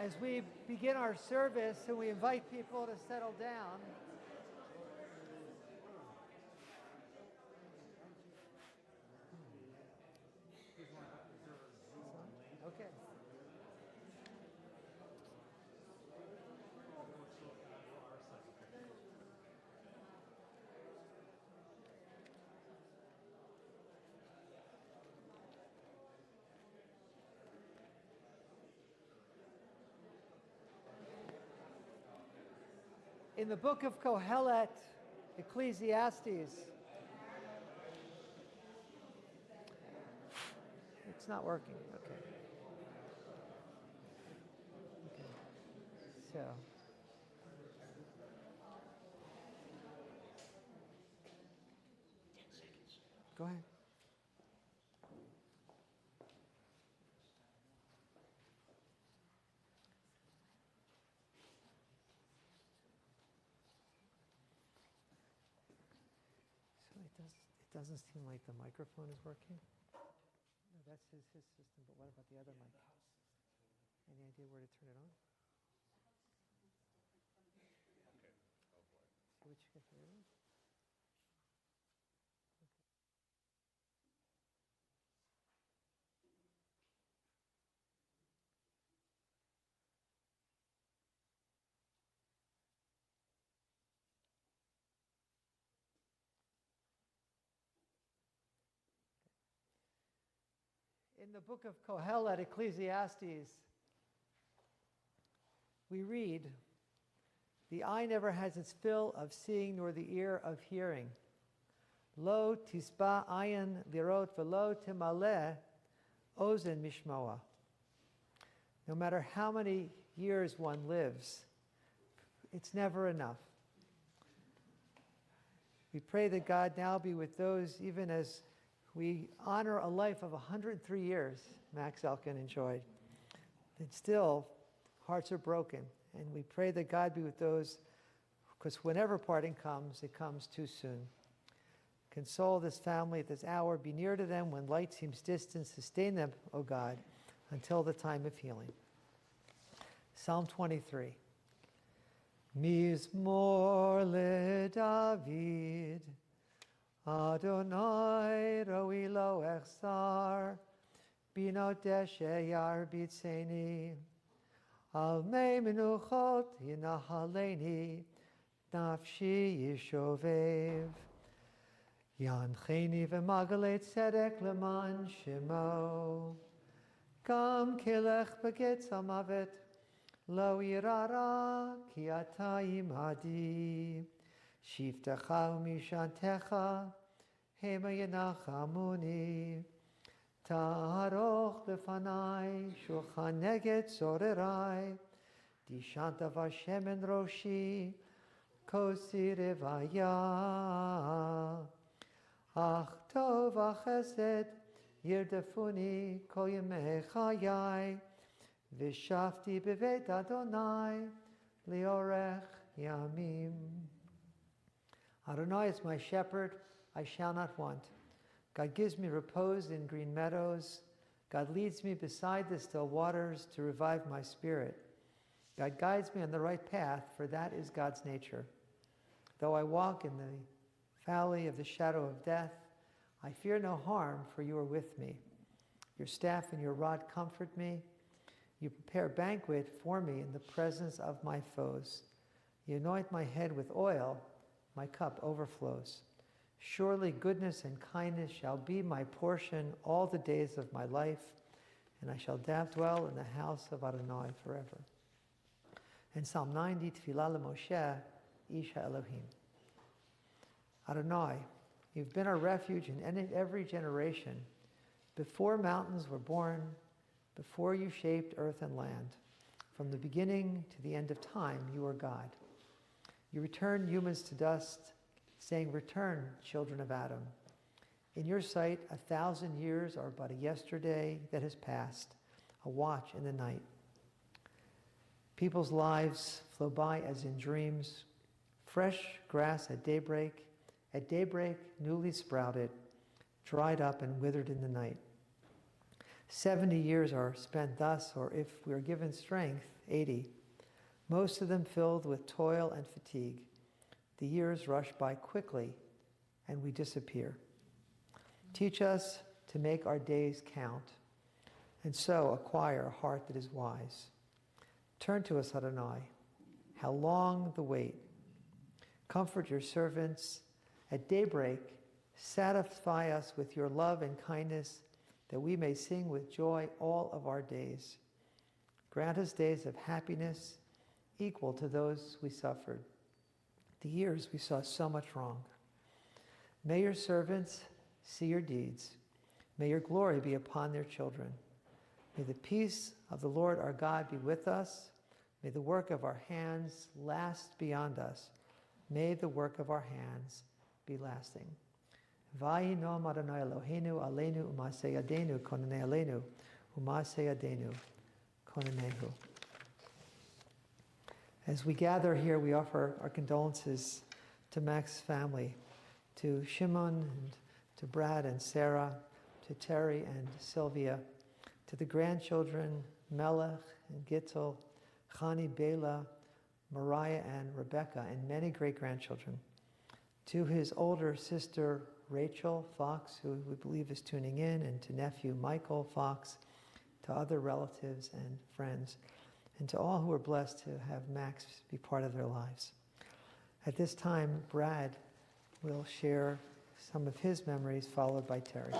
As we begin our service and we invite people to settle down, okay. In the book of Kohelet, Ecclesiastes, it's not working. Okay. So, go ahead. So it doesn't seem like the microphone is working. No, that's his system, but what about the other mic? Any idea where to turn it on? Okay. See what you can hear. Okay. In the book of Kohelet, Ecclesiastes, we read, "The eye never has its fill of seeing, nor the ear of hearing. Lo tisba ayin lirot velo timaleh ozen mishmoa." No matter how many years one lives, it's never enough. We pray that God now be with those, even as we honor a life of 103 years, Max Elkin enjoyed. And still, hearts are broken. And we pray that God be with those, because whenever parting comes, it comes too soon. Console this family at this hour. Be near to them when light seems distant. Sustain them, O God, until the time of healing. Psalm 23. Mizmor leDavid, Adonai roi lo echsar, bino desheyar bitzeni, al mei menuchot yinahaleni, nafshi yishovev. Yancheni v'magalet tzedek leman shemo, gam kelech begetz hamavet, lo yirara ki ata imadi. Shiftecha umishantecha, hema yenachamuni. Taharoch lefanai, shulchan neged zorerai. Dishanta vashem roshi, kosi revaya. Ach tov achesed, yirdefuni kol yemei chayai. V'shafti bevet Adonai, liorech yamim. Adonai is my shepherd, I shall not want. God gives me repose in green meadows. God leads me beside the still waters to revive my spirit. God guides me on the right path, for that is God's nature. Though I walk in the valley of the shadow of death, I fear no harm, for you are with me. Your staff and your rod comfort me. You prepare a banquet for me in the presence of my foes. You anoint my head with oil, my cup overflows. Surely goodness and kindness shall be my portion all the days of my life, and I shall dwell in the house of Adonai forever. And Psalm 90, Tefillah LeMoshe, Isha Elohim. Adonai, you've been our refuge in every generation. Before mountains were born, before you shaped earth and land, from the beginning to the end of time, you are God. You return humans to dust, saying, "Return, children of Adam." In your sight, 1,000 years are but a yesterday that has passed, a watch in the night. People's lives flow by as in dreams. Fresh grass at daybreak, newly sprouted, dried up and withered in the night. 70 years are spent thus, or if we are given strength, 80, most of them filled with toil and fatigue. The years rush by quickly, and we disappear. Teach us to make our days count, and so acquire a heart that is wise. Turn to us, Adonai. How long the wait? Comfort your servants. At daybreak, satisfy us with your love and kindness, that we may sing with joy all of our days. Grant us days of happiness equal to those we suffered, the years we saw so much wrong. May your servants see your deeds. May your glory be upon their children. May the peace of the Lord our God be with us. May the work of our hands last beyond us. May the work of our hands be lasting. Vayinom Adonai Eloheinu aleinu u'maseh yadenu konanei aleinu u'maseh yadenu konanehu. As we gather here, we offer our condolences to Mac's family, to Shimon and to Brad and Sarah, to Terry and Sylvia, to the grandchildren Melech and Gittel, Chani, Bela, Mariah and Rebecca, and many great-grandchildren. To his older sister Rachel Fox, who we believe is tuning in, and to nephew Michael Fox, to other relatives and friends, and to all who are blessed to have Max be part of their lives. At this time, Brad will share some of his memories, followed by Terry.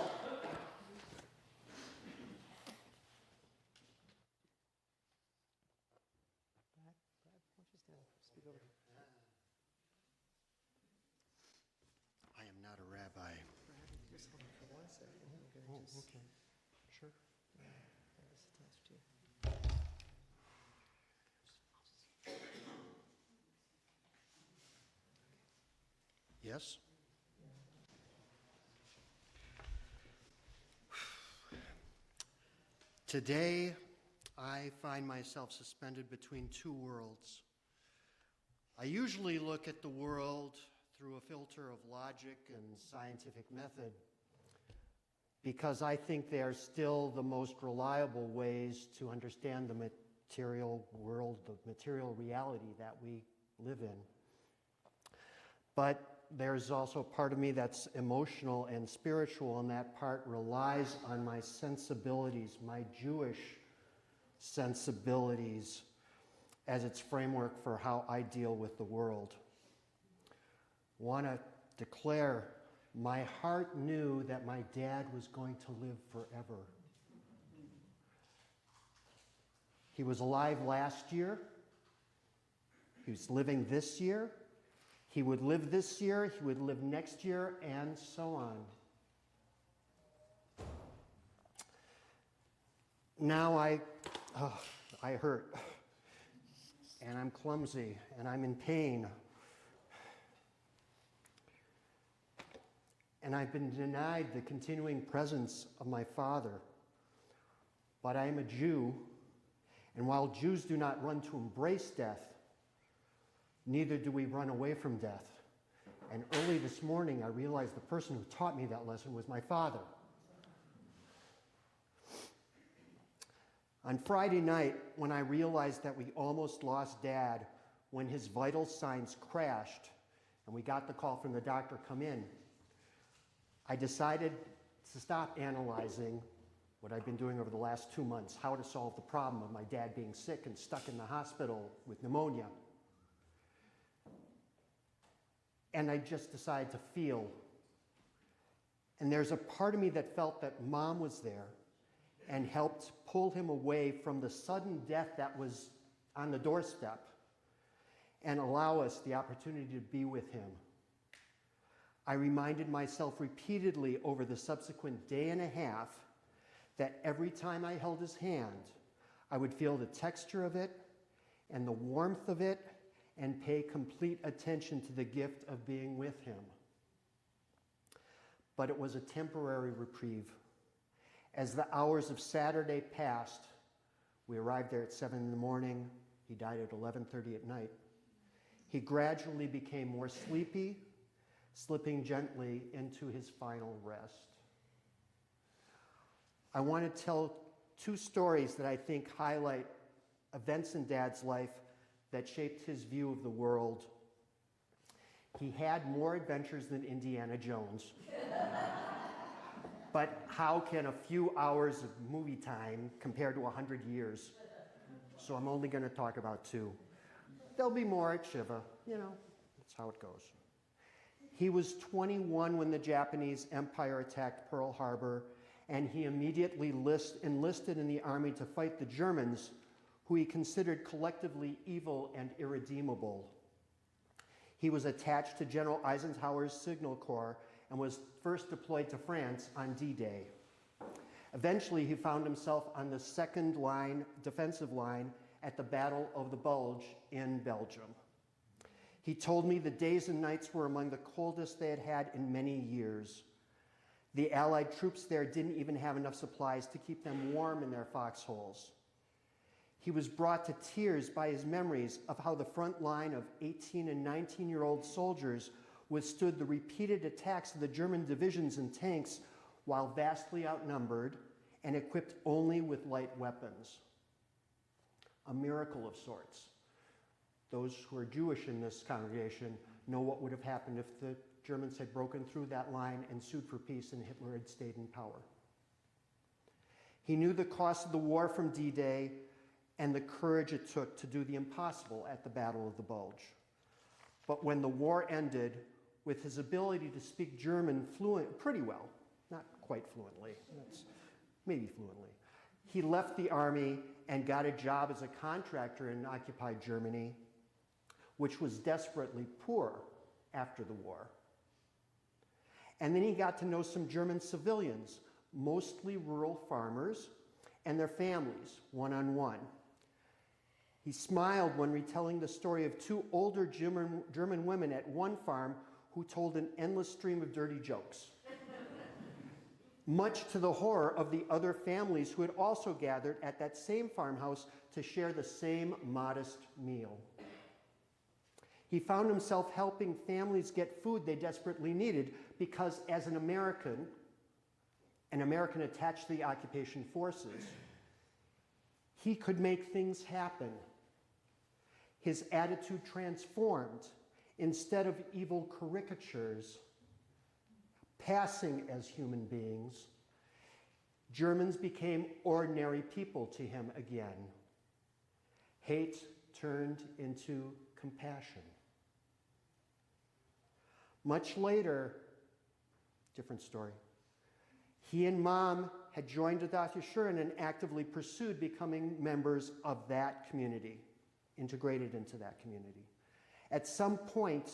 I am not a rabbi. Just hold on for 1 second. Okay, sure. Yes? Today, I find myself suspended between two worlds. I usually look at the world through a filter of logic and scientific method because I think they are still the most reliable ways to understand the material world, the material reality that we live in. But there's also a part of me that's emotional and spiritual, and that part relies on my sensibilities, my Jewish sensibilities, as its framework for how I deal with the world. I want to declare, my heart knew that my dad was going to live forever. He was alive last year. He was living this year. He would live this year, he would live next year, and so on. Now I hurt, and I'm clumsy, and I'm in pain. And I've been denied the continuing presence of my father. But I am a Jew, and while Jews do not run to embrace death, neither do we run away from death. And early this morning, I realized the person who taught me that lesson was my father. On Friday night, when I realized that we almost lost Dad when his vital signs crashed, and we got the call from the doctor, come in, I decided to stop analyzing what I've been doing over the last 2 months, how to solve the problem of my dad being sick and stuck in the hospital with pneumonia. And I just decided to feel. And there's a part of me that felt that Mom was there and helped pull him away from the sudden death that was on the doorstep and allow us the opportunity to be with him. I reminded myself repeatedly over the subsequent day and a half that every time I held his hand, I would feel the texture of it and the warmth of it and pay complete attention to the gift of being with him. But it was a temporary reprieve. As the hours of Saturday passed, we arrived there at 7 in the morning. He died at 11:30 at night. He gradually became more sleepy, slipping gently into his final rest. I want to tell two stories that I think highlight events in Dad's life that shaped his view of the world. He had more adventures than Indiana Jones. But how can a few hours of movie time compare to 100 years? So I'm only going to talk about two. There'll be more at Shiva. You know, that's how it goes. He was 21 when the Japanese Empire attacked Pearl Harbor, and he immediately enlisted in the army to fight the Germans, who he considered collectively evil and irredeemable. He was attached to General Eisenhower's Signal Corps and was first deployed to France on D-Day. Eventually, he found himself on the second line, defensive line, at the Battle of the Bulge in Belgium. He told me the days and nights were among the coldest they had had in many years. The Allied troops there didn't even have enough supplies to keep them warm in their foxholes. He was brought to tears by his memories of how the front line of 18 and 19-year-old soldiers withstood the repeated attacks of the German divisions and tanks while vastly outnumbered and equipped only with light weapons. A miracle of sorts. Those who are Jewish in this congregation know what would have happened if the Germans had broken through that line and sued for peace and Hitler had stayed in power. He knew the cost of the war from D-Day and the courage it took to do the impossible at the Battle of the Bulge. But when the war ended, with his ability to speak German pretty well, not quite fluently, maybe fluently, he left the army and got a job as a contractor in occupied Germany, which was desperately poor after the war. And then he got to know some German civilians, mostly rural farmers, and their families, one-on-one. He smiled when retelling the story of two older German women at one farm who told an endless stream of dirty jokes, much to the horror of the other families who had also gathered at that same farmhouse to share the same modest meal. He found himself helping families get food they desperately needed because as an American attached to the occupation forces, he could make things happen. His attitude transformed. Instead of evil caricatures passing as human beings, Germans became ordinary people to him again. Hate turned into compassion. Much later, different story, he and Mom had joined Adat Yeshurun and actively pursued becoming members of that community, integrated into that community. At some point,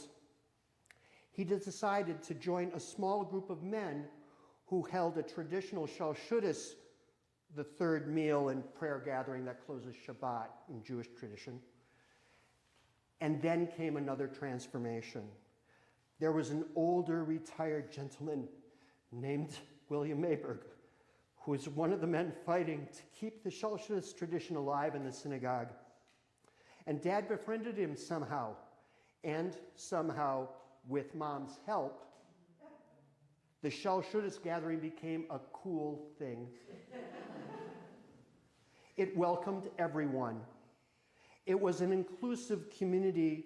he decided to join a small group of men who held a traditional Shalshudas, the third meal and prayer gathering that closes Shabbat in Jewish tradition. And then came another transformation. There was an older retired gentleman named William Mayberg, who was one of the men fighting to keep the Shalshudas tradition alive in the synagogue. And Dad befriended him somehow. And somehow, with Mom's help, the Shalshudas gathering became a cool thing. It welcomed everyone. It was an inclusive community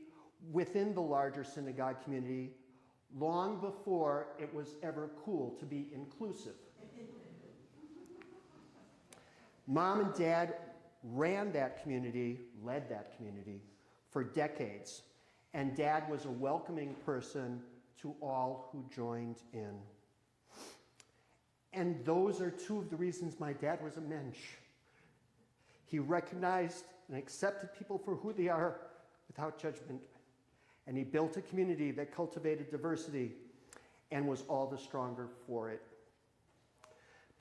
within the larger synagogue community long before it was ever cool to be inclusive. Mom and Dad ran that community, led that community for decades. And Dad was a welcoming person to all who joined in. And those are two of the reasons my dad was a mensch. He recognized and accepted people for who they are without judgment. And he built a community that cultivated diversity and was all the stronger for it.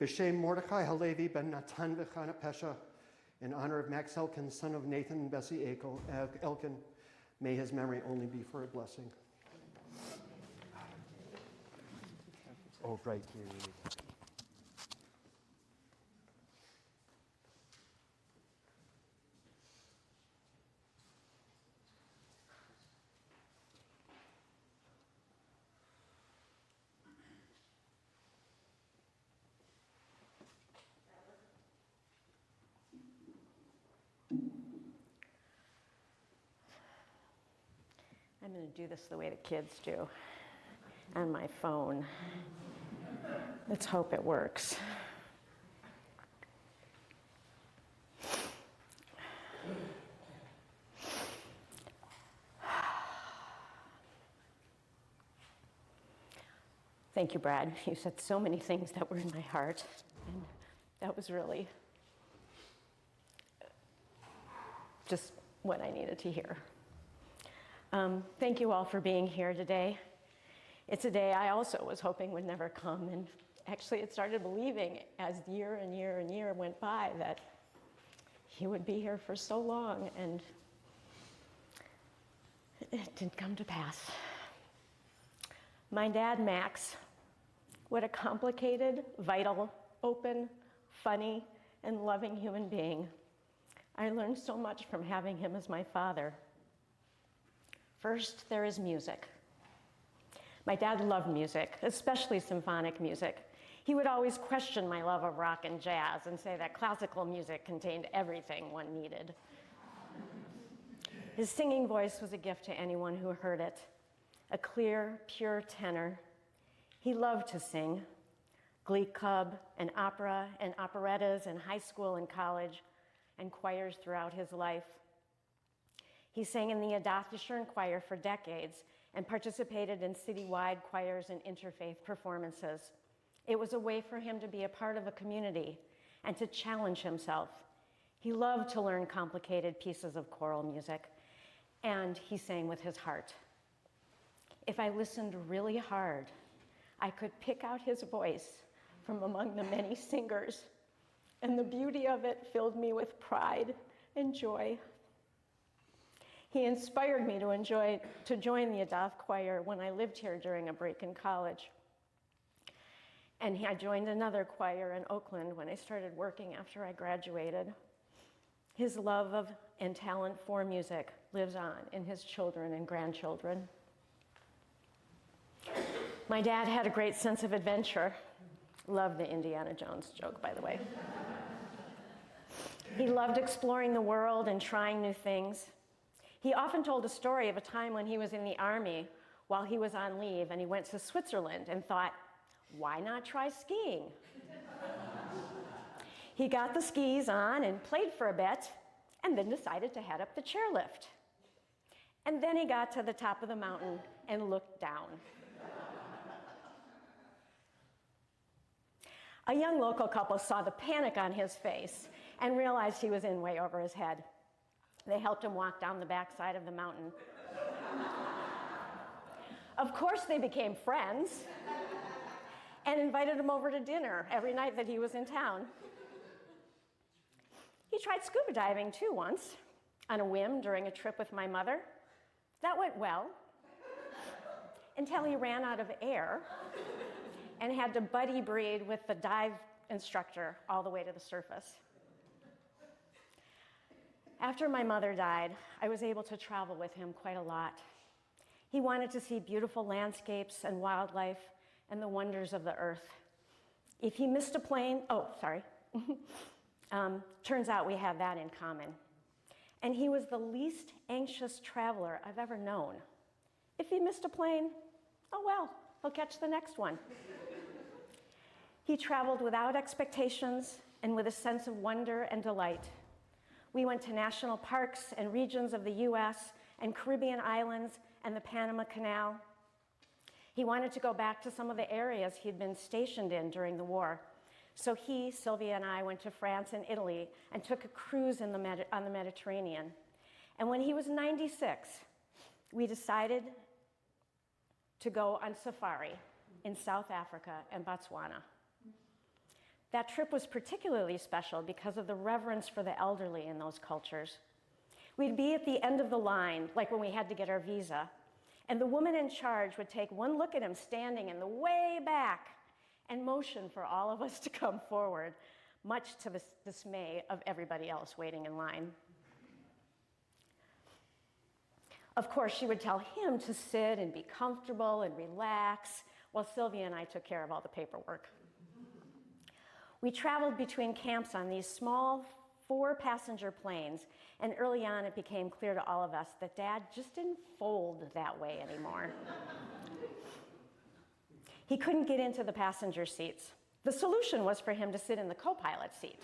B'Shem Mordechai Halevi ben Natan v'Chana Pesha, in honor of Max Elkin, son of Nathan and Bessie Elkin, may his memory only be for a blessing. Oh, right here. I'm going to do this the way the kids do on my phone. Let's hope it works. Thank you, Brad. You said so many things that were in my heart, and that was really just what I needed to hear. Thank you all for being here today. It's a day I also was hoping would never come, and actually it started believing as year and year and year went by that he would be here for so long, and it didn't come to pass. My dad, Max, what a complicated, vital, open, funny, and loving human being. I learned so much from having him as my father. First, there is music. My dad loved music, especially symphonic music. He would always question my love of rock and jazz and say that classical music contained everything one needed. His singing voice was a gift to anyone who heard it, a clear, pure tenor. He loved to sing, glee club and opera and operettas in high school and college, and choirs throughout his life. He sang in the Adaftischer choir for decades and participated in citywide choirs and interfaith performances. It was a way for him to be a part of a community and to challenge himself. He loved to learn complicated pieces of choral music, and he sang with his heart. If I listened really hard, I could pick out his voice from among the many singers, and the beauty of it filled me with pride and joy. He inspired me to join the Adaf choir when I lived here during a break in college. And I joined another choir in Oakland when I started working after I graduated. His love of and talent for music lives on in his children and grandchildren. My dad had a great sense of adventure. Love the Indiana Jones joke, by the way. He loved exploring the world and trying new things. He often told a story of a time when he was in the Army while he was on leave, and he went to Switzerland and thought, why not try skiing? He got the skis on and played for a bit, and then decided to head up the chairlift. And then he got to the top of the mountain and looked down. A young local couple saw the panic on his face and realized he was in way over his head. They helped him walk down the backside of the mountain. Of course, they became friends and invited him over to dinner every night that he was in town. He tried scuba diving too once, on a whim during a trip with my mother. That went well, until he ran out of air and had to buddy breed with the dive instructor all the way to the surface. After my mother died, I was able to travel with him quite a lot. He wanted to see beautiful landscapes and wildlife and the wonders of the earth. If he missed a plane, turns out we have that in common. And he was the least anxious traveler I've ever known. If he missed a plane, oh well, he'll catch the next one. He traveled without expectations and with a sense of wonder and delight. We went to national parks and regions of the US and Caribbean islands and the Panama Canal. He wanted to go back to some of the areas he'd been stationed in during the war. So he, Sylvia, and I went to France and Italy and took a cruise on the Mediterranean. And when he was 96, we decided to go on safari in South Africa and Botswana. That trip was particularly special because of the reverence for the elderly in those cultures. We'd be at the end of the line, like when we had to get our visa, and the woman in charge would take one look at him standing in the way back and motion for all of us to come forward, much to the dismay of everybody else waiting in line. Of course, she would tell him to sit and be comfortable and relax, while Sylvia and I took care of all the paperwork. We traveled between camps on these small 4 passenger planes, and early on it became clear to all of us that Dad just didn't fold that way anymore. He couldn't get into the passenger seats. The solution was for him to sit in the co-pilot seat.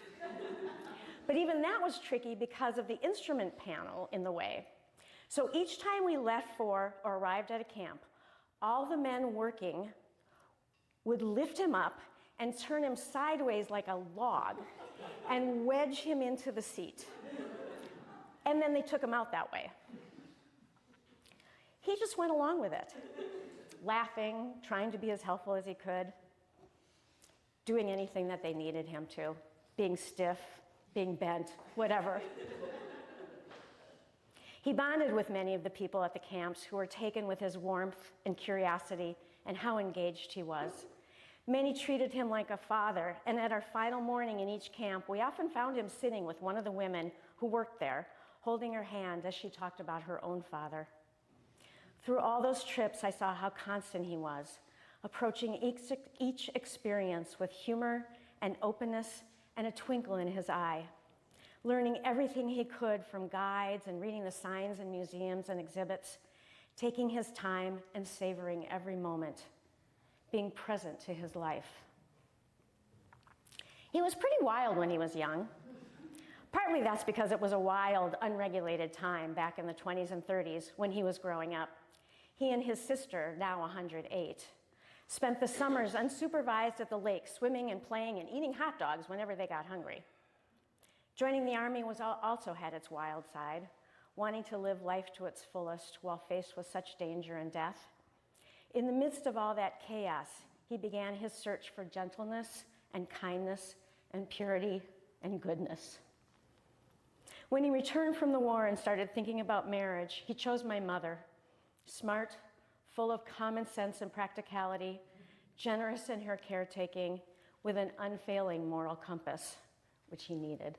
But even that was tricky because of the instrument panel in the way. So each time we left for or arrived at a camp, all the men working would lift him up and turn him sideways like a log and wedge him into the seat. And then they took him out that way. He just went along with it, laughing, trying to be as helpful as he could, doing anything that they needed him to, being stiff, being bent, whatever. He bonded with many of the people at the camps who were taken with his warmth and curiosity and how engaged he was. Many treated him like a father, and at our final morning in each camp, we often found him sitting with one of the women who worked there, holding her hand as she talked about her own father. Through all those trips, I saw how constant he was, approaching each experience with humor and openness and a twinkle in his eye, learning everything he could from guides and reading the signs in museums and exhibits, taking his time and savoring every moment, being present to his life. He was pretty wild when he was young. Partly that's because it was a wild, unregulated time back in the 20s and 30s when he was growing up. He and his sister, now 108, spent the summers unsupervised at the lake, swimming and playing and eating hot dogs whenever they got hungry. Joining the Army also had its wild side, wanting to live life to its fullest while faced with such danger and death. In the midst of all that chaos, he began his search for gentleness and kindness and purity and goodness. When he returned from the war and started thinking about marriage, he chose my mother, smart, full of common sense and practicality, generous in her caretaking, with an unfailing moral compass, which he needed.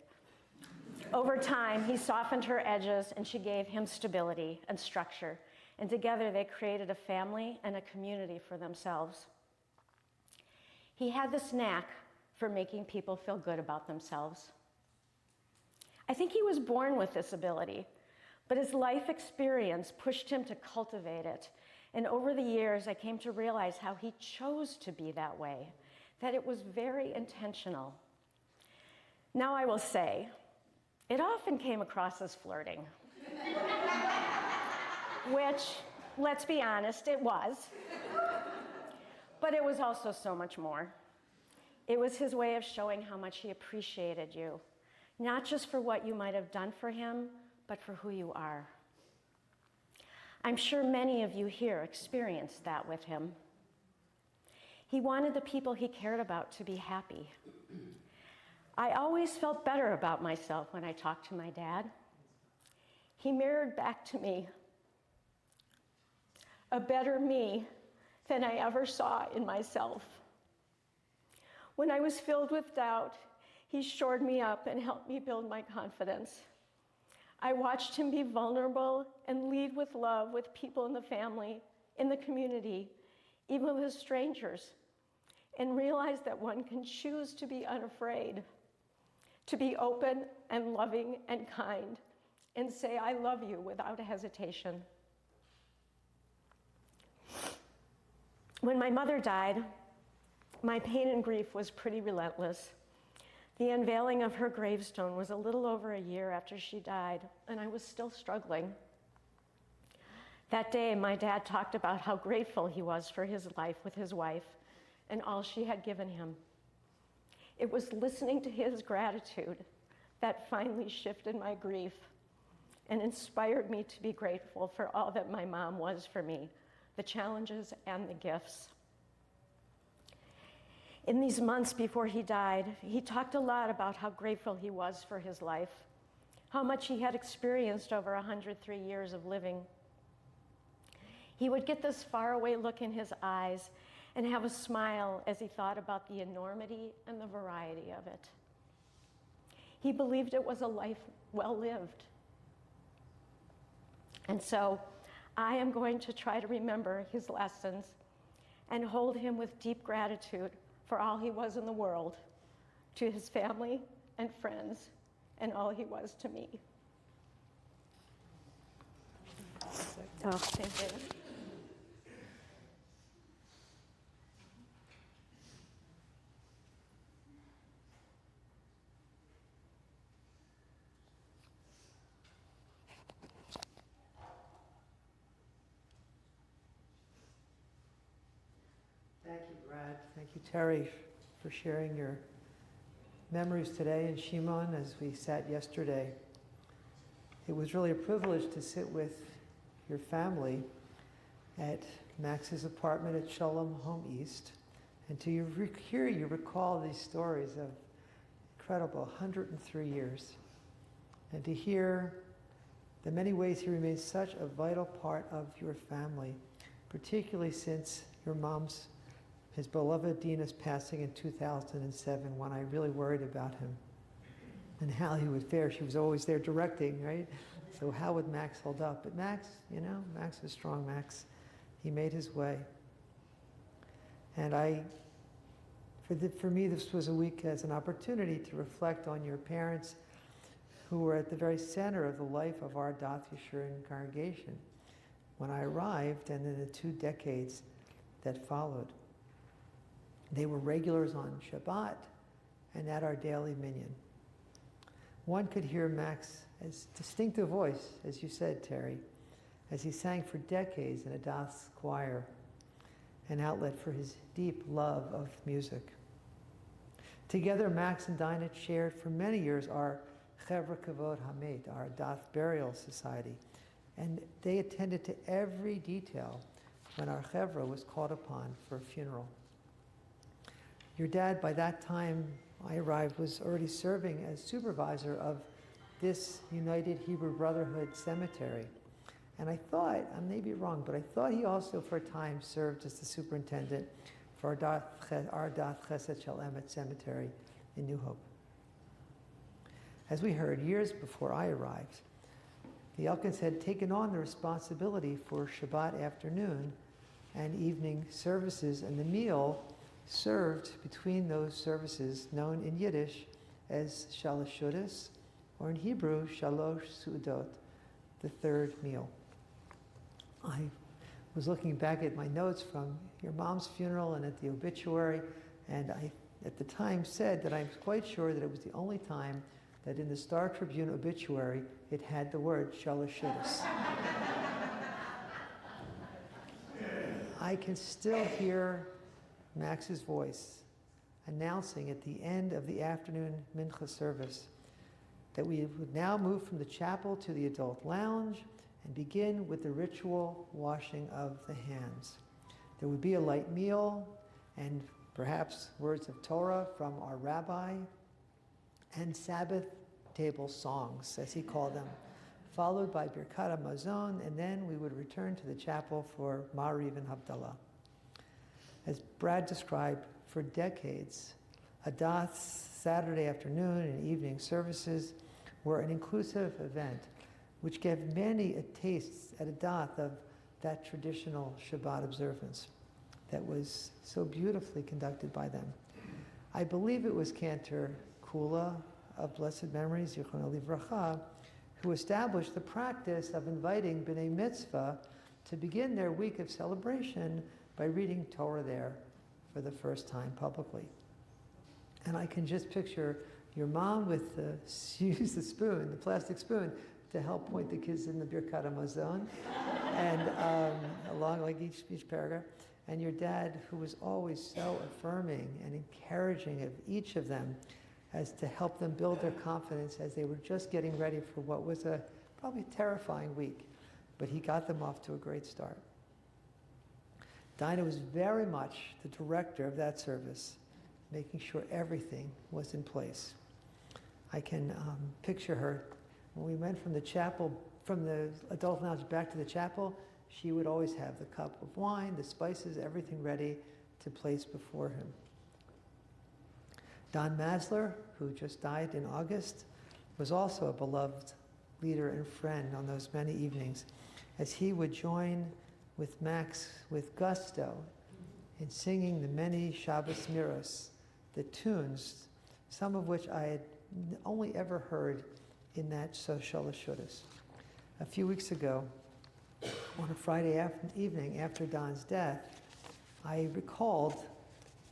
Over time, he softened her edges and she gave him stability and structure, and together they created a family and a community for themselves. He had this knack for making people feel good about themselves. I think he was born with this ability, but his life experience pushed him to cultivate it. And over the years, I came to realize how he chose to be that way, that it was very intentional. Now I will say, it often came across as flirting, which, let's be honest, it was. But it was also so much more. It was his way of showing how much he appreciated you, not just for what you might have done for him, but for who you are. I'm sure many of you here experienced that with him. He wanted the people he cared about to be happy. I always felt better about myself when I talked to my dad. He mirrored back to me a better me than I ever saw in myself. When I was filled with doubt, he shored me up and helped me build my confidence. I watched him be vulnerable and lead with love with people in the family, in the community, even with strangers, and realized that one can choose to be unafraid, to be open and loving and kind, and say, I love you without hesitation. When my mother died, my pain and grief was pretty relentless. The unveiling of her gravestone was a little over a year after she died, and I was still struggling. That day, my dad talked about how grateful he was for his life with his wife and all she had given him. It was listening to his gratitude that finally shifted my grief and inspired me to be grateful for all that my mom was for me, the challenges and the gifts. In these months before he died, he talked a lot about how grateful he was for his life, how much he had experienced over 103 years of living. He would get this faraway look in his eyes and have a smile as he thought about the enormity and the variety of it. He believed it was a life well lived. And so I am going to try to remember his lessons and hold him with deep gratitude for all he was in the world, to his family and friends, and all he was to me. Oh, thank you. Thank you, Brad. Thank you, Terry, for sharing your memories today, and Shimon, as we sat yesterday. It was really a privilege to sit with your family at Max's apartment at Shalom Home East, and to hear you recall these stories of incredible 103 years, and to hear the many ways he remains such a vital part of your family, particularly since his beloved Dina's passing in 2007, when I really worried about him and how he would fare. She was always there directing, right? So how would Max hold up? But Max, Max was strong, Max. He made his way. And for me, this was a week as an opportunity to reflect on your parents who were at the very center of the life of our Dath Yeshurun congregation when I arrived and in the 2 decades that followed. They were regulars on Shabbat and at our daily minyan. One could hear Max's distinctive voice, as you said, Terry, as he sang for decades in a Dath's choir, an outlet for his deep love of music. Together, Max and Dinah shared for many years our Chevra Kavod Hamet, our Dath Burial Society, and they attended to every detail when our Chevra was called upon for a funeral. Your dad, by that time I arrived, was already serving as supervisor of this United Hebrew Brotherhood cemetery. And I thought, I may be wrong, but I thought he also for a time served as the superintendent for our Dath Chesed Shel Emet cemetery in New Hope. As we heard, years before I arrived, the Elkins had taken on the responsibility for Shabbat afternoon and evening services, and the meal served between those services, known in Yiddish as Shalosh Shudas, or in Hebrew, Shalosh Su'udot, the third meal. I was looking back at my notes from your mom's funeral and at the obituary, and I, at the time, said that I was quite sure that it was the only time that in the Star Tribune obituary it had the word Shalosh Shudas. I can still hear Max's voice announcing at the end of the afternoon mincha service that we would now move from the chapel to the adult lounge and begin with the ritual washing of the hands. There would be a light meal and perhaps words of Torah from our rabbi and Sabbath table songs, as he called them, followed by Birkat HaMazon, and then we would return to the chapel for Ma'ariv and Havdalah. As Brad described, for decades, Adath's Saturday afternoon and evening services were an inclusive event which gave many a taste at Adath of that traditional Shabbat observance that was so beautifully conducted by them. I believe it was Cantor Kula of blessed memory, Zichrono Livracha, who established the practice of inviting B'nai Mitzvah to begin their week of celebration by reading Torah there for the first time publicly. And I can just picture your mom with use the spoon, the plastic spoon, to help point the kids in the Birkat HaMazon, and along like each paragraph. And your dad, who was always so affirming and encouraging of each of them as to help them build their confidence as they were just getting ready for what was a probably terrifying week, but he got them off to a great start. Dinah was very much the director of that service, making sure everything was in place. I can picture her when we went from the chapel, from the adult lounge back to the chapel. She would always have the cup of wine, the spices, everything ready to place before him. Don Masler, who just died in August, was also a beloved leader and friend on those many evenings, as he would join with Max with gusto in singing the many Shabbos miros, the tunes, some of which I had only ever heard in that Shoshela Shudas. A few weeks ago, on a Friday evening after Don's death, I recalled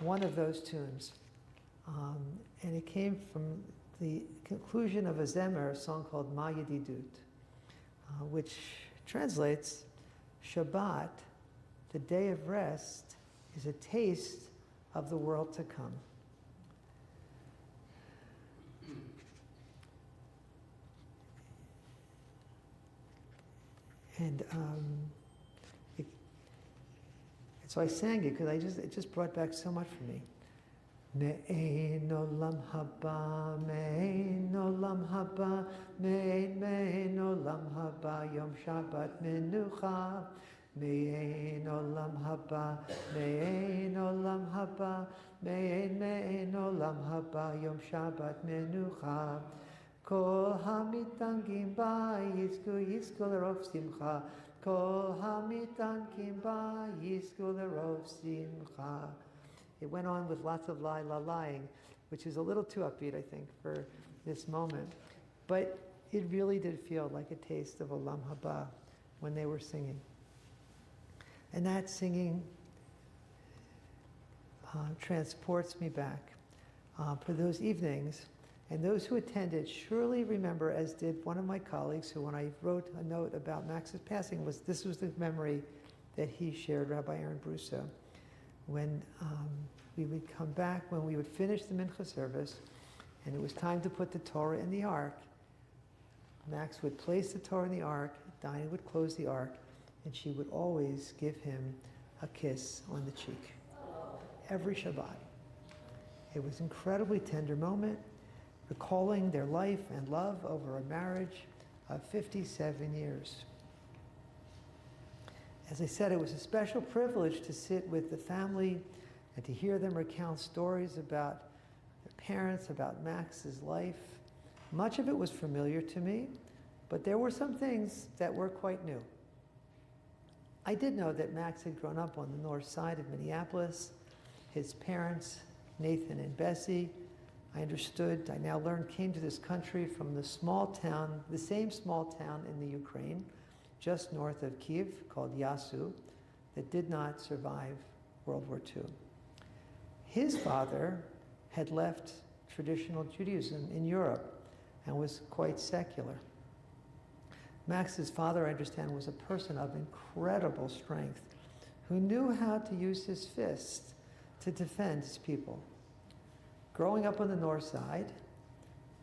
one of those tunes. And it came from the conclusion of a Zemer, a song called Ma Yedidut, which translates, Shabbat, the day of rest, is a taste of the world to come. And so I sang it because it just brought back so much for me. Me'ein olam haba, me'ein olam haba, me'ein olam haba, yom Shabbat menucha. Me'ein olam haba, me'ein olam haba, me'ein olam haba, yom Shabbat menucha. Kol hamitangim ba yizku l'rov simcha. Kol hamitangim ba yizku l'rov simcha. It went on with lots of lying, which is a little too upbeat, I think, for this moment. But it really did feel like a taste of Olam Haba when they were singing. And that singing transports me back for those evenings. And those who attended surely remember, as did one of my colleagues, who when I wrote a note about Max's passing, this was the memory that he shared, Rabbi Aaron Brusso. When we would come back, when we would finish the Mincha service, and it was time to put the Torah in the ark, Max would place the Torah in the ark, Dinah would close the ark, and she would always give him a kiss on the cheek. Every Shabbat. It was an incredibly tender moment, recalling their life and love over a marriage of 57 years. As I said, it was a special privilege to sit with the family and to hear them recount stories about their parents, about Max's life. Much of it was familiar to me, but there were some things that were quite new. I did know that Max had grown up on the north side of Minneapolis. His parents, Nathan and Bessie, I now learned, came to this country from the same small town in the Ukraine, just north of Kyiv, called Yasu, that did not survive World War II. His father had left traditional Judaism in Europe and was quite secular. Max's father, I understand, was a person of incredible strength who knew how to use his fists to defend his people. Growing up on the north side,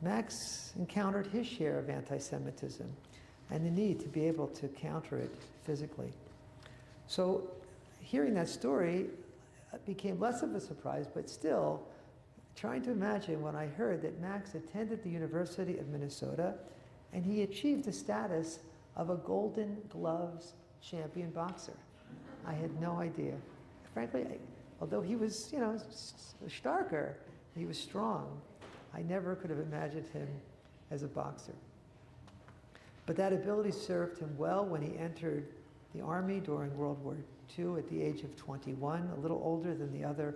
Max encountered his share of anti-Semitism and the need to be able to counter it physically. So hearing that story became less of a surprise, but still trying to imagine when I heard that Max attended the University of Minnesota and he achieved the status of a Golden Gloves champion boxer. I had no idea. Frankly, although he was, starker, he was strong, I never could have imagined him as a boxer. But that ability served him well when he entered the Army during World War II at the age of 21, a little older than the other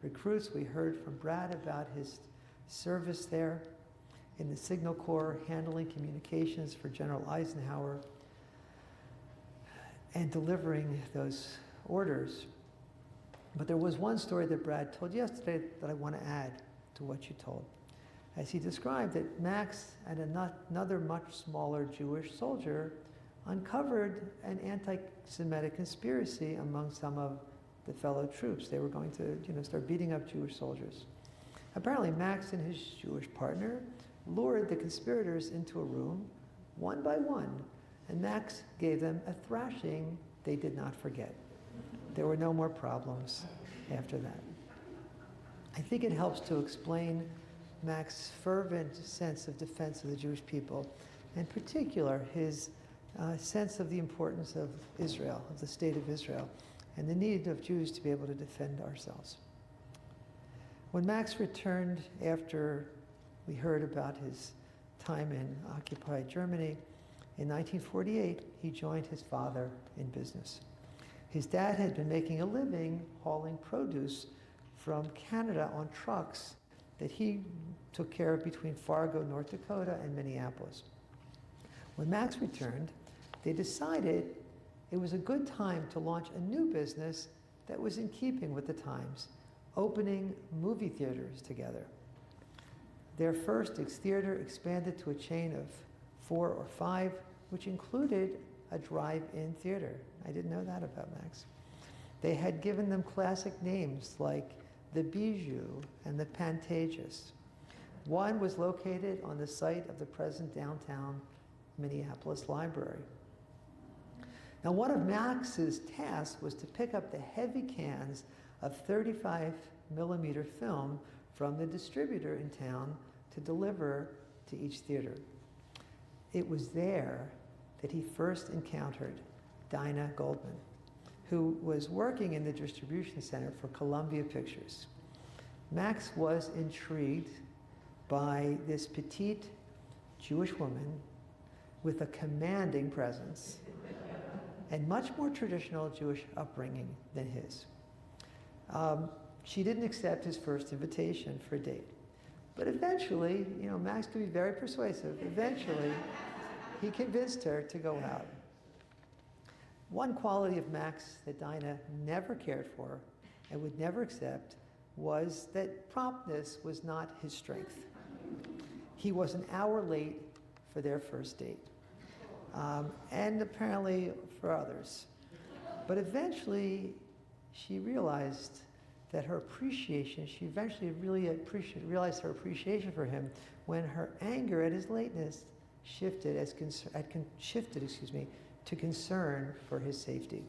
recruits. We heard from Brad about his service there in the Signal Corps, handling communications for General Eisenhower and delivering those orders. But there was one story that Brad told yesterday that I want to add to what you told. As he described that Max and another much smaller Jewish soldier uncovered an anti-Semitic conspiracy among some of the fellow troops. They were going to start beating up Jewish soldiers. Apparently Max and his Jewish partner lured the conspirators into a room, one by one, and Max gave them a thrashing they did not forget. There were no more problems after that. I think it helps to explain Max's fervent sense of defense of the Jewish people, in particular his sense of the importance of Israel, of the state of Israel, and the need of Jews to be able to defend ourselves. When Max returned after we heard about his time in occupied Germany, in 1948, he joined his father in business. His dad had been making a living hauling produce from Canada on trucks that he took care of between Fargo, North Dakota, and Minneapolis. When Max returned, they decided it was a good time to launch a new business that was in keeping with the times, opening movie theaters together. Their first theater expanded to a chain of 4 or 5, which included a drive-in theater. I didn't know that about Max. They had given them classic names like the Bijou and the Pantages. One was located on the site of the present downtown Minneapolis library. Now, one of Max's tasks was to pick up the heavy cans of 35 millimeter film from the distributor in town to deliver to each theater. It was there that he first encountered Dinah Goldman, who was working in the distribution center for Columbia Pictures. Max was intrigued by this petite Jewish woman with a commanding presence and much more traditional Jewish upbringing than his. She didn't accept his first invitation for a date. But eventually, Max could be very persuasive. Eventually, he convinced her to go out. One quality of Max that Dinah never cared for and would never accept was that promptness was not his strength. He was an hour late for their first date, and apparently for others. But eventually, she realized that her appreciation, she eventually really realized her appreciation for him when her anger at his lateness shifted to concern for his safety.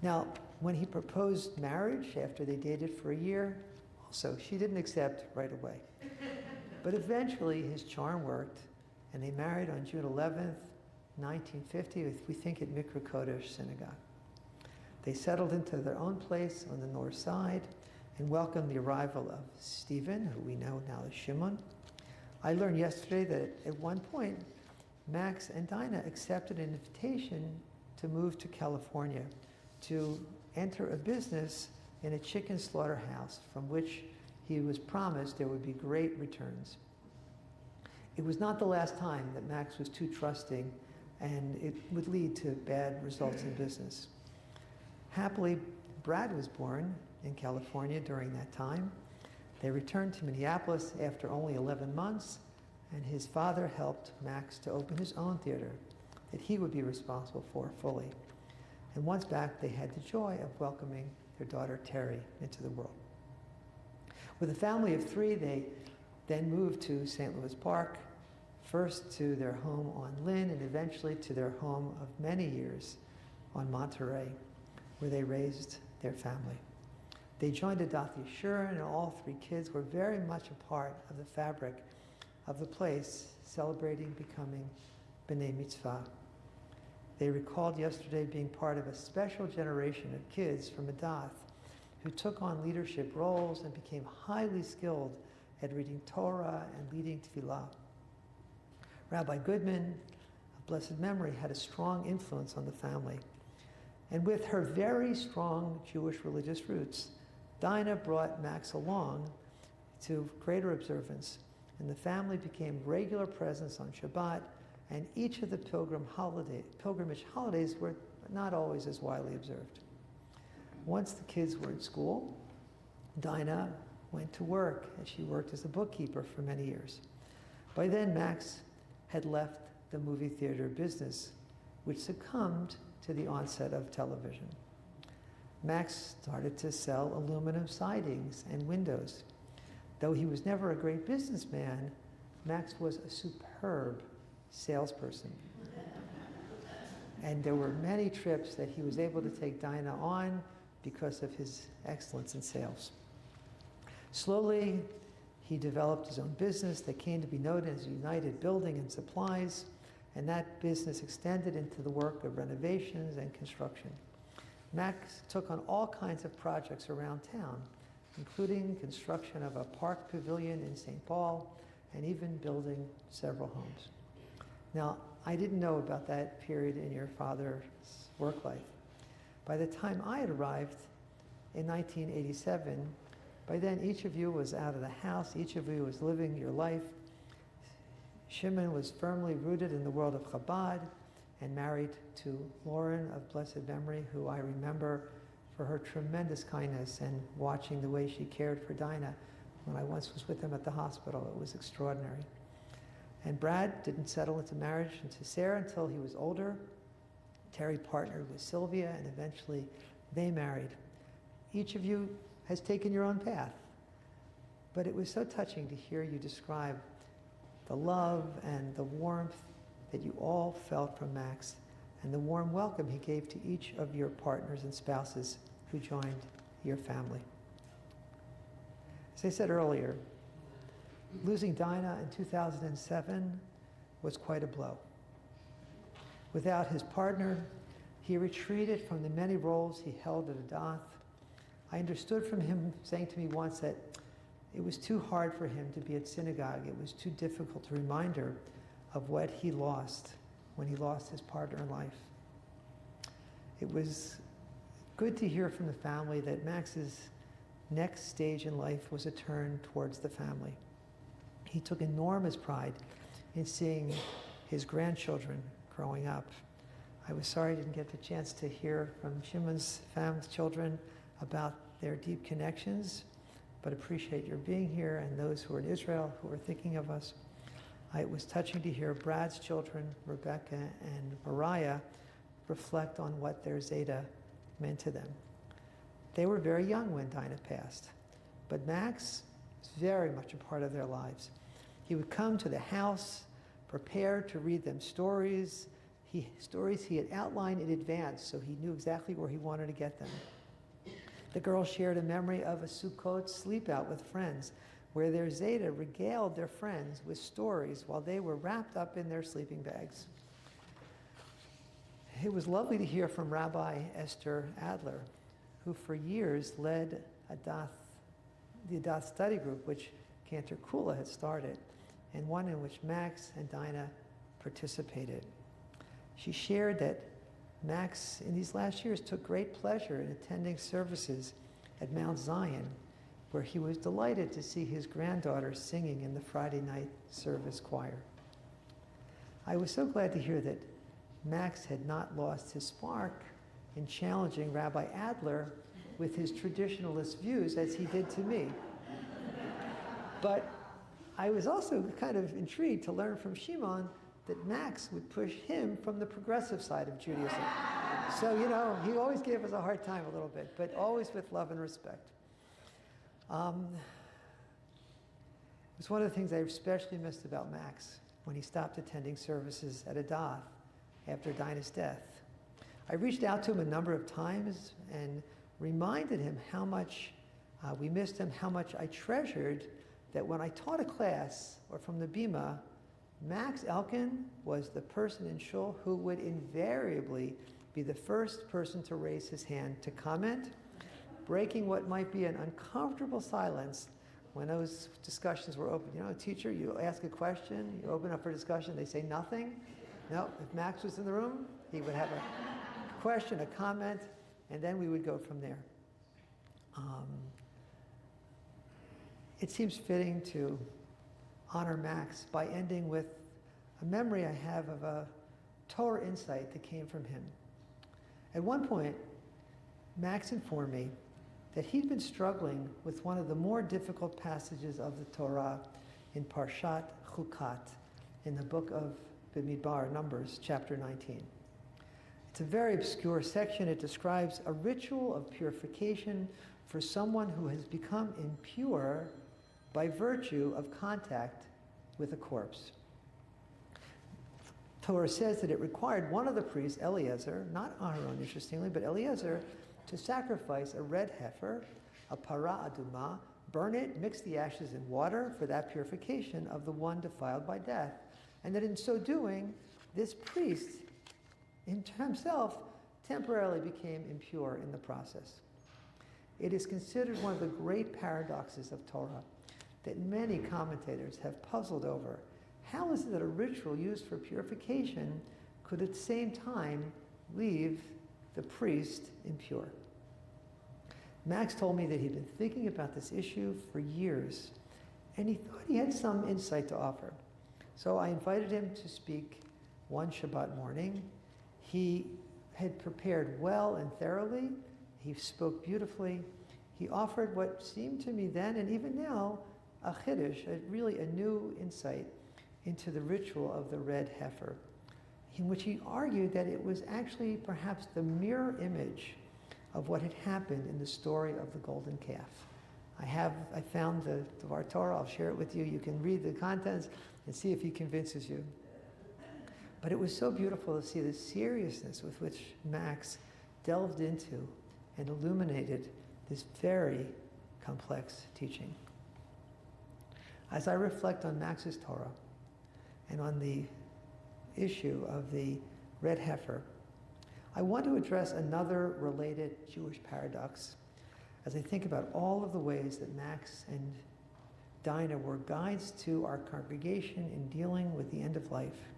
Now, when he proposed marriage after they dated for a year, also she didn't accept right away. But eventually his charm worked, and they married on June 11th, 1950, we think at Mikra Kodesh Synagogue. They settled into their own place on the north side and welcomed the arrival of Stephen, who we know now as Shimon. I learned yesterday that at one point, Max and Dinah accepted an invitation to move to California to enter a business in a chicken slaughterhouse from which he was promised there would be great returns. It was not the last time that Max was too trusting, and it would lead to bad results in business. Happily, Brad was born in California during that time. They returned to Minneapolis after only 11 months, and his father helped Max to open his own theater that he would be responsible for fully. And once back, they had the joy of welcoming their daughter Terry into the world. With a family of 3, they then moved to St. Louis Park, first to their home on Lynn, and eventually to their home of many years on Monterey, where they raised their family. They joined Adathi Shuren, and all 3 kids were very much a part of the fabric of the place, celebrating becoming B'nai Mitzvah. They recalled yesterday being part of a special generation of kids from Adath who took on leadership roles and became highly skilled at reading Torah and leading tefillah. Rabbi Goodman, of blessed memory, had a strong influence on the family. And with her very strong Jewish religious roots, Dinah brought Max along to greater observance, and the family became regular presence on Shabbat, and each of the pilgrimage holidays were not always as widely observed. Once the kids were in school, Dinah went to work, and she worked as a bookkeeper for many years. By then, Max had left the movie theater business, which succumbed to the onset of television. Max started to sell aluminum sidings and windows. Though he was never a great businessman, Max was a superb salesperson. And there were many trips that he was able to take Dinah on because of his excellence in sales. Slowly, he developed his own business that came to be known as United Building and Supplies, and that business extended into the work of renovations and construction. Max took on all kinds of projects around town, including construction of a park pavilion in St. Paul and even building several homes. Now, I didn't know about that period in your father's work life. By the time I had arrived in 1987, By then, each of you was out of the house. Each of you was living your life. Shimon was firmly rooted in the world of Chabad and married to Lauren of blessed memory, who I remember for her tremendous kindness and watching the way she cared for Dinah when I once was with them at the hospital. It was extraordinary. And Brad didn't settle into marriage into Sarah until he was older. Terry partnered with Sylvia, and eventually they married. Each of you has taken your own path. But it was so touching to hear you describe the love and the warmth that you all felt from Max, and the warm welcome he gave to each of your partners and spouses who joined your family. As I said earlier, losing Dinah in 2007 was quite a blow. Without his partner, he retreated from the many roles he held at Adath. I understood from him saying to me once that it was too hard for him to be at synagogue. It was too difficult a reminder of what he lost when he lost his partner in life. It was good to hear from the family that Max's next stage in life was a turn towards the family. He took enormous pride in seeing his grandchildren growing up. I was sorry I didn't get the chance to hear from Shimon's family's children about their deep connections, but appreciate your being here and those who are in Israel who are thinking of us. It was touching to hear Brad's children, Rebecca and Mariah, reflect on what their Zeta meant to them. They were very young when Dinah passed, but Max was very much a part of their lives. He would come to the house prepared to read them stories he had outlined in advance, so he knew exactly where he wanted to get them. The girls shared a memory of a Sukkot sleep out with friends, where their Zeta regaled their friends with stories while they were wrapped up in their sleeping bags. It was lovely to hear from Rabbi Esther Adler, who for years led the Adath study group, which Cantor Kula had started, and one in which Max and Dinah participated. She shared that Max, in these last years, took great pleasure in attending services at Mount Zion, where he was delighted to see his granddaughter singing in the Friday night service choir. I was so glad to hear that Max had not lost his spark in challenging Rabbi Adler with his traditionalist views as he did to me. But I was also kind of intrigued to learn from Shimon that Max would push him from the progressive side of Judaism. So, he always gave us a hard time a little bit, but always with love and respect. It was one of the things I especially missed about Max when he stopped attending services at Adath after Dinah's death. I reached out to him a number of times and reminded him how much we missed him, how much I treasured that when I taught a class or from the Bima, Max Elkin was the person in shul who would invariably be the first person to raise his hand to comment, breaking what might be an uncomfortable silence when those discussions were open. Teacher, you ask a question, you open up for discussion, they say nothing. No, if Max was in the room, he would have a question, a comment, and then we would go from there. It seems fitting to honor Max by ending with a memory I have of a Torah insight that came from him. At one point, Max informed me that he'd been struggling with one of the more difficult passages of the Torah in Parshat Chukat, in the book of Bimidbar, Numbers, chapter 19. It's a very obscure section. It describes a ritual of purification for someone who has become impure by virtue of contact with a corpse. Torah says that it required one of the priests, Eliezer, not Aaron, interestingly, but Eliezer, to sacrifice a red heifer, a para aduma, burn it, mix the ashes in water for that purification of the one defiled by death. And that in so doing, this priest himself temporarily became impure in the process. It is considered one of the great paradoxes of Torah that many commentators have puzzled over. How is it that a ritual used for purification could at the same time leave the priest impure? Max told me that he'd been thinking about this issue for years, and he thought he had some insight to offer. So I invited him to speak one Shabbat morning. He had prepared well and thoroughly. He spoke beautifully. He offered what seemed to me then, and even now, a chiddush, really a new insight into the ritual of the red heifer, in which he argued that it was actually perhaps the mirror image of what had happened in the story of the golden calf. I found the Dvar Torah. I'll share it with you. You can read the contents and see if he convinces you. But it was so beautiful to see the seriousness with which Max delved into and illuminated this very complex teaching. As I reflect on Max's Torah and on the issue of the red heifer, I want to address another related Jewish paradox as I think about all of the ways that Max and Dinah were guides to our congregation in dealing with the end of life.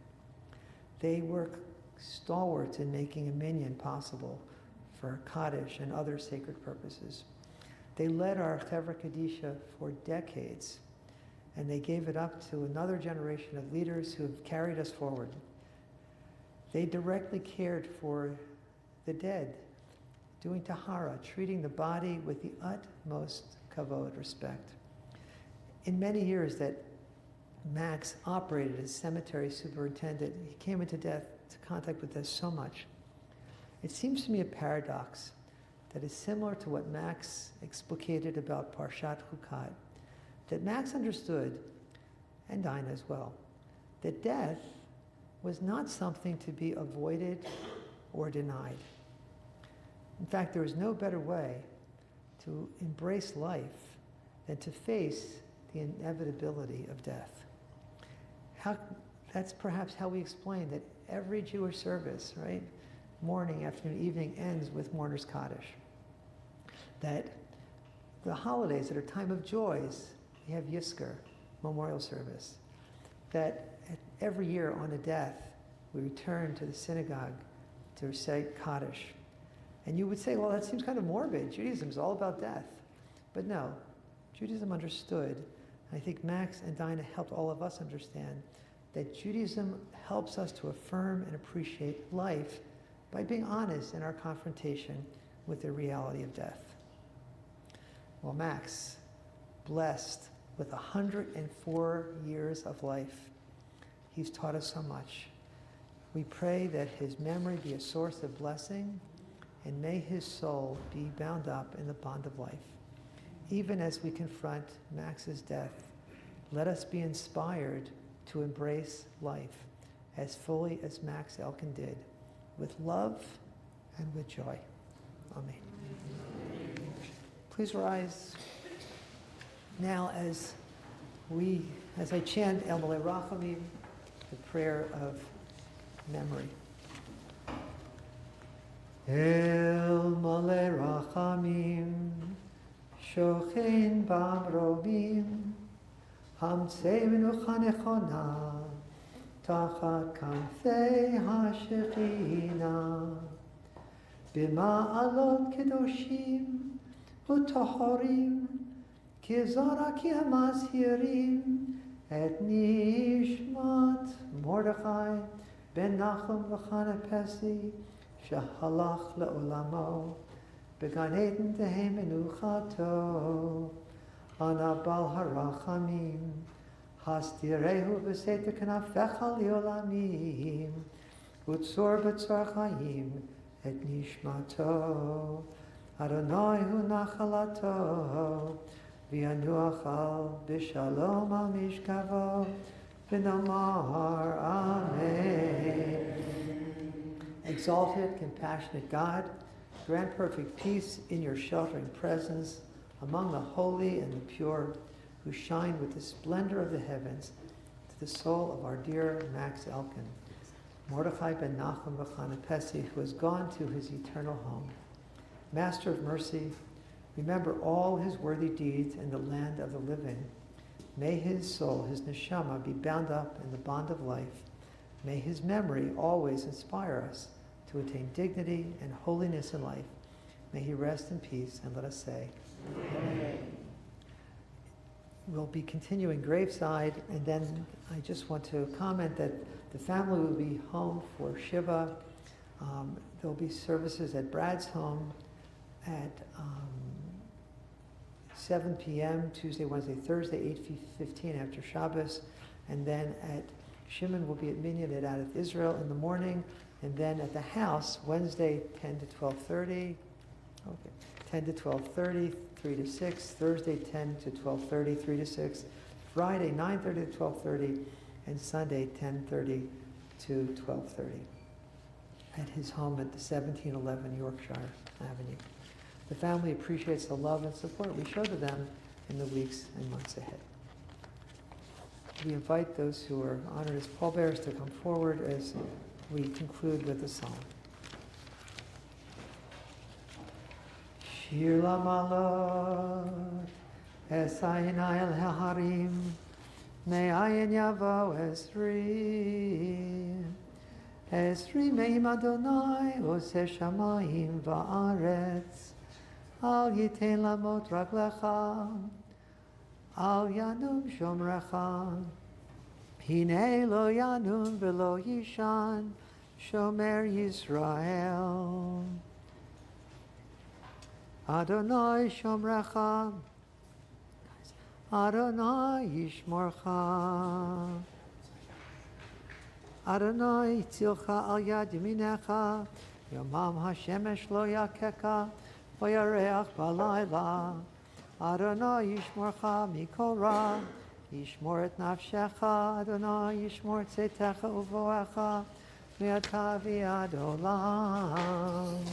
They were stalwarts in making a minyan possible for Kaddish and other sacred purposes. They led our Chevra Kadisha for decades, and they gave it up to another generation of leaders who have carried us forward. They directly cared for the dead, doing tahara, treating the body with the utmost kavod, respect. In many years that Max operated as cemetery superintendent, he came into contact with death so much. It seems to me a paradox that is similar to what Max explicated about Parshat Chukat, that Max understood, and Dinah as well, that death was not something to be avoided or denied. In fact, there is no better way to embrace life than to face the inevitability of death. That's perhaps how we explain that every Jewish service, right, morning, afternoon, evening, ends with mourner's Kaddish. That the holidays that are time of joys, we have Yizkor, memorial service. That every year on a death, we return to the synagogue to recite Kaddish. And you would say, well, that seems kind of morbid. Judaism is all about death. But no, Judaism understood, and I think Max and Dinah helped all of us understand, that Judaism helps us to affirm and appreciate life by being honest in our confrontation with the reality of death. Well, Max, blessed with 104 years of life, he's taught us so much. We pray that his memory be a source of blessing, and may his soul be bound up in the bond of life. Even as we confront Max's death, let us be inspired to embrace life as fully as Max Elkin did, with love and with joy. Amen. Please rise. Now as I chant El Malei Rachamim, the prayer of memory. El Malei Rachamim, Shochein Bamrobim, Hamtzei Menucha Nechona, Tachat Kanfei HaShechina, B'ma'alot Kedoshim U'Tahorim, Kizara Ki HaMazhirim, Et Nishmat Mordechai Ben Nachum V'chana Pesi, Shahalach Le'olamo, Began Eden Tehei Menuchato, Ana Bal Harachamim, Hastirehu B'Seter Knafecha Li'olamim, Utzor B'Tzor Chaim, Et Nishmato, Adonai Hu Nachalato, V'yanuach al B'Shalom al Mishkavo, V'nomar Amen. Exalted, compassionate God, grant perfect peace in your sheltering presence among the holy and the pure, who shine with the splendor of the heavens, to the soul of our dear Max Elkin, Mordechai ben Nachum V'chana Pesi, who has gone to his eternal home. Master of mercy, remember all his worthy deeds in the land of the living. May his soul, his neshama, be bound up in the bond of life. May his memory always inspire us to attain dignity and holiness in life. May he rest in peace, and let us say, Amen. We'll be continuing graveside, and then I just want to comment that the family will be home for Shiva. There'll be services at Brad's home at 7 p.m. Tuesday, Wednesday, Thursday, 8:15 after Shabbos, and then at Shimon will be at Minyan at Adath Israel in the morning, and then at the house Wednesday 10 to 12:30. Okay, 10 to 12:30, 3 to 6. Thursday 10 to 12:30, 3 to 6. Friday 9:30 to 12:30, and Sunday 10:30 to 12:30 at his home at the 1711 Yorkshire Avenue. The family appreciates the love and support we show to them in the weeks and months ahead. We invite those who are honored as pallbearers to come forward as we conclude with the psalm. Shir lamalot, esayinai el haharim, me'ayin yavo esri. Esri me'im Adonai, oseh shamayim va'aretz, al yitein lamot raglecha, al yanum shomrecha, hine lo yanum velo yishan, shomer Yisrael. Adonai shomrecha, Adonai yishmorcha, Adonai tzilcha al yad yaminecha, yomam hashemesh lo yakeka, v'yareach balayla. Adonai yishmorcha mikol ra, yishmor et nafshecha, Adonai yishmor tzetecha uvoecha, mi'ata v'ad olam.